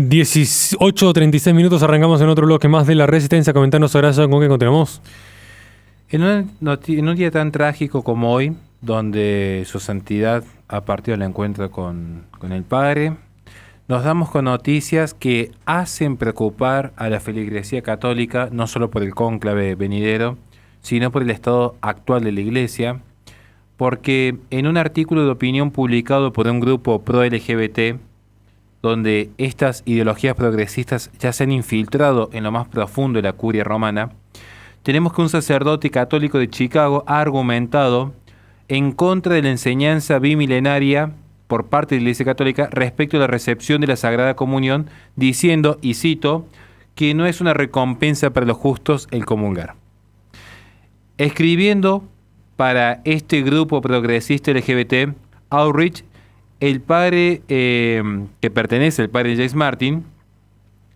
18:36 arrancamos en otro bloque más de La Resistencia. Comentanos ahora con qué continuamos. En un día tan trágico como hoy, donde su santidad ha partido al encuentro con el Padre, nos damos con noticias que hacen preocupar a la feligresía católica, no solo por el cónclave venidero, sino por el estado actual de la Iglesia, porque en un artículo de opinión publicado por un grupo pro-LGBT, donde estas ideologías progresistas ya se han infiltrado en lo más profundo de la curia romana, tenemos que un sacerdote católico de Chicago ha argumentado en contra de la enseñanza bimilenaria por parte de la Iglesia Católica respecto a la recepción de la Sagrada Comunión, diciendo, y cito, que no es una recompensa para los justos el comulgar. Escribiendo para este grupo progresista LGBT, Outreach, el padre que pertenece al padre James Martin,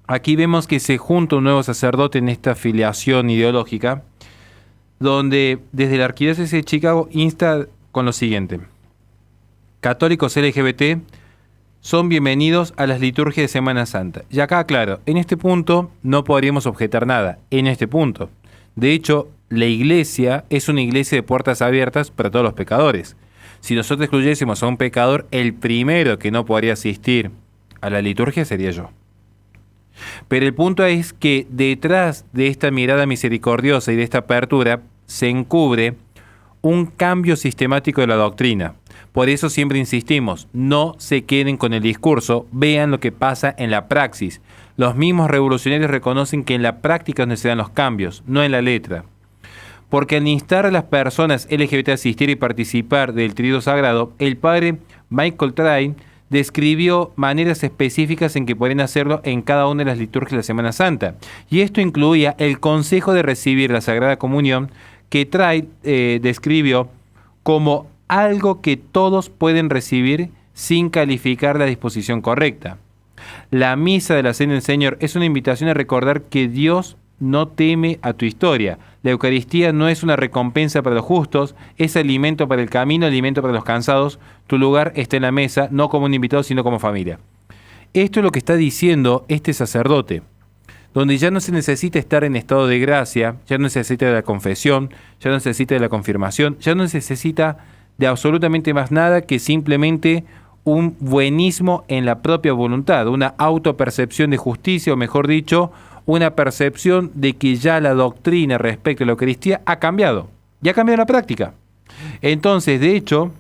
aquí vemos que se junta un nuevo sacerdote en esta filiación ideológica, donde desde la Arquidiócesis de Chicago insta con lo siguiente: católicos LGBT son bienvenidos a las liturgias de Semana Santa. Y acá, claro, en este punto no podríamos objetar nada, en este punto. De hecho, la iglesia es una iglesia de puertas abiertas para todos los pecadores. Si nosotros excluyésemos a un pecador, el primero que no podría asistir a la liturgia sería yo. Pero el punto es que detrás de esta mirada misericordiosa y de esta apertura se encubre un cambio sistemático de la doctrina. Por eso siempre insistimos, no se queden con el discurso, vean lo que pasa en la praxis. Los mismos revolucionarios reconocen que en la práctica es donde se dan los cambios, no en la letra. Porque al instar a las personas LGBT a asistir y participar del Tríodo Sagrado, el padre Michael Train describió maneras específicas en que pueden hacerlo en cada una de las liturgias de la Semana Santa. Y esto incluía el consejo de recibir la Sagrada Comunión, que Train describió como algo que todos pueden recibir sin calificar la disposición correcta. La misa de la Cena del Señor es una invitación a recordar que Dios no teme a tu historia. La Eucaristía no es una recompensa para los justos, es alimento para el camino, alimento para los cansados. Tu lugar está en la mesa, no como un invitado, sino como familia. Esto es lo que está diciendo este sacerdote, donde ya no se necesita estar en estado de gracia, ya no necesita de la confesión, ya no necesita de la confirmación, ya no necesita de absolutamente más nada que simplemente un buenismo en la propia voluntad, una autopercepción de justicia, o mejor dicho, una percepción de que ya la doctrina respecto a la Eucaristía ha cambiado, ya ha cambiado la práctica. Entonces, de hecho,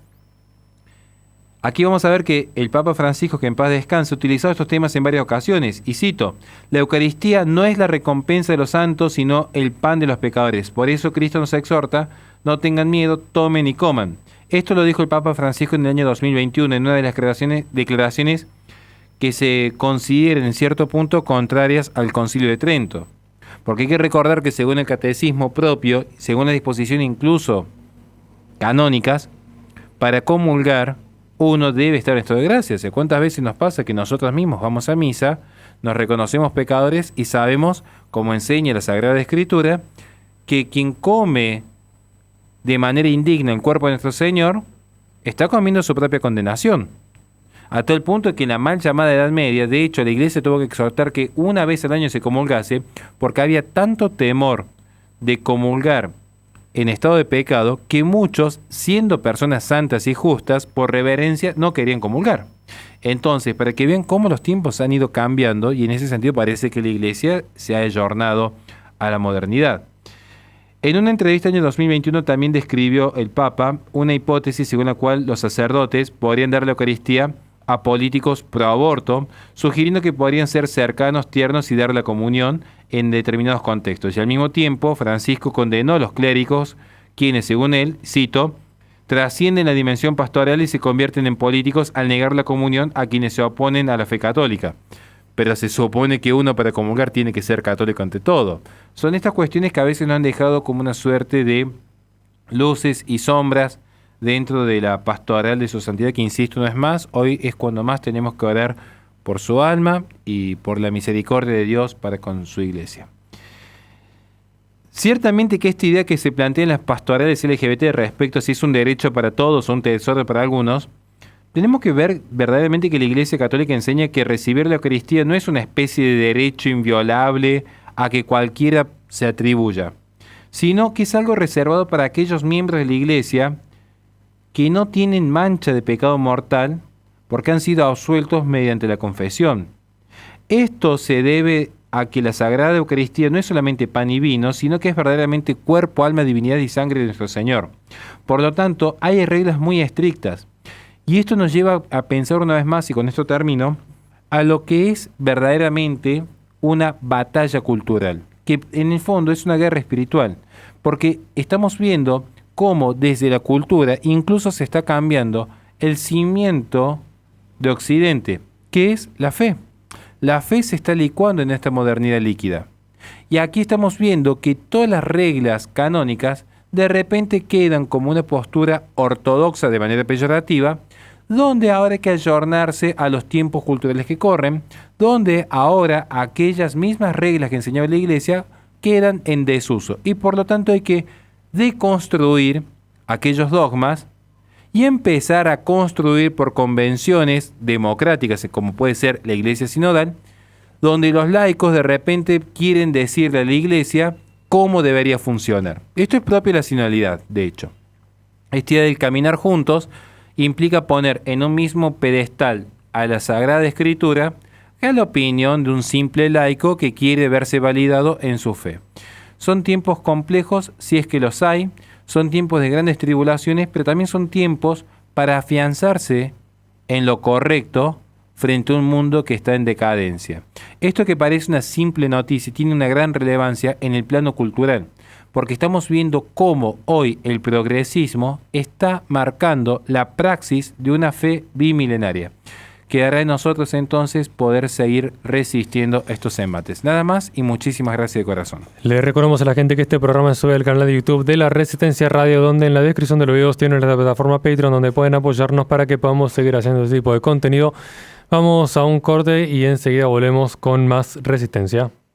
aquí vamos a ver que el Papa Francisco, que en paz descanse, ha utilizado estos temas en varias ocasiones, y cito, la Eucaristía no es la recompensa de los santos, sino el pan de los pecadores. Por eso Cristo nos exhorta, no tengan miedo, tomen y coman. Esto lo dijo el Papa Francisco en el año 2021, en una de las declaraciones que se consideren en cierto punto contrarias al Concilio de Trento. Porque hay que recordar que según el catecismo propio, según la disposición incluso canónicas, para comulgar uno debe estar en estado de gracia. O sea, ¿cuántas veces nos pasa que nosotros mismos vamos a misa, nos reconocemos pecadores y sabemos, como enseña la Sagrada Escritura, que quien come de manera indigna el cuerpo de nuestro Señor está comiendo su propia condenación? A tal punto que en la mal llamada Edad Media, de hecho, la Iglesia tuvo que exhortar que una vez al año se comulgase, porque había tanto temor de comulgar en estado de pecado que muchos, siendo personas santas y justas, por reverencia no querían comulgar. Entonces, para que vean cómo los tiempos han ido cambiando, y en ese sentido parece que la Iglesia se ha ayornado a la modernidad. En una entrevista en el 2021 también describió el Papa una hipótesis según la cual los sacerdotes podrían dar la Eucaristía a políticos pro aborto, sugiriendo que podrían ser cercanos, tiernos y dar la comunión en determinados contextos. Y al mismo tiempo, Francisco condenó a los clérigos, quienes, según él, cito, trascienden la dimensión pastoral y se convierten en políticos al negar la comunión a quienes se oponen a la fe católica. Pero se supone que uno para comulgar tiene que ser católico ante todo. Son estas cuestiones que a veces nos han dejado como una suerte de luces y sombras dentro de la pastoral de su santidad, que insisto, no es más, hoy es cuando más tenemos que orar por su alma y por la misericordia de Dios para con su iglesia. Ciertamente que esta idea que se plantea en las pastorales LGBT respecto a si es un derecho para todos o un tesoro para algunos, tenemos que ver verdaderamente que la Iglesia Católica enseña que recibir la Eucaristía no es una especie de derecho inviolable a que cualquiera se atribuya, sino que es algo reservado para aquellos miembros de la Iglesia que no tienen mancha de pecado mortal porque han sido absueltos mediante la confesión. Esto se debe a que la Sagrada Eucaristía no es solamente pan y vino, sino que es verdaderamente cuerpo, alma, divinidad y sangre de nuestro Señor. Por lo tanto, hay reglas muy estrictas. Y esto nos lleva a pensar una vez más, y con esto termino, a lo que es verdaderamente una batalla cultural, que en el fondo es una guerra espiritual, porque estamos viendo cómo desde la cultura incluso se está cambiando el cimiento de Occidente, que es la fe. La fe se está licuando en esta modernidad líquida. Y aquí estamos viendo que todas las reglas canónicas de repente quedan como una postura ortodoxa de manera peyorativa, donde ahora hay que ayornarse a los tiempos culturales que corren, donde ahora aquellas mismas reglas que enseñaba la Iglesia quedan en desuso. Y por lo tanto hay que deconstruir aquellos dogmas y empezar a construir por convenciones democráticas, como puede ser la Iglesia Sinodal, donde los laicos de repente quieren decirle a la Iglesia cómo debería funcionar. Esto es propio de la sinodalidad, de hecho. Esta idea del caminar juntos implica poner en un mismo pedestal a la Sagrada Escritura a la opinión de un simple laico que quiere verse validado en su fe. Son tiempos complejos, si es que los hay, son tiempos de grandes tribulaciones, pero también son tiempos para afianzarse en lo correcto frente a un mundo que está en decadencia. Esto que parece una simple noticia tiene una gran relevancia en el plano cultural, porque estamos viendo cómo hoy el progresismo está marcando la praxis de una fe bimilenaria. Quedará en nosotros entonces poder seguir resistiendo estos embates. Nada más y muchísimas gracias de corazón. Le recordamos a la gente que este programa se sube al canal de YouTube de La Resistencia Radio, donde en la descripción de los videos tienen la plataforma Patreon, donde pueden apoyarnos para que podamos seguir haciendo este tipo de contenido. Vamos a un corte y enseguida volvemos con más Resistencia.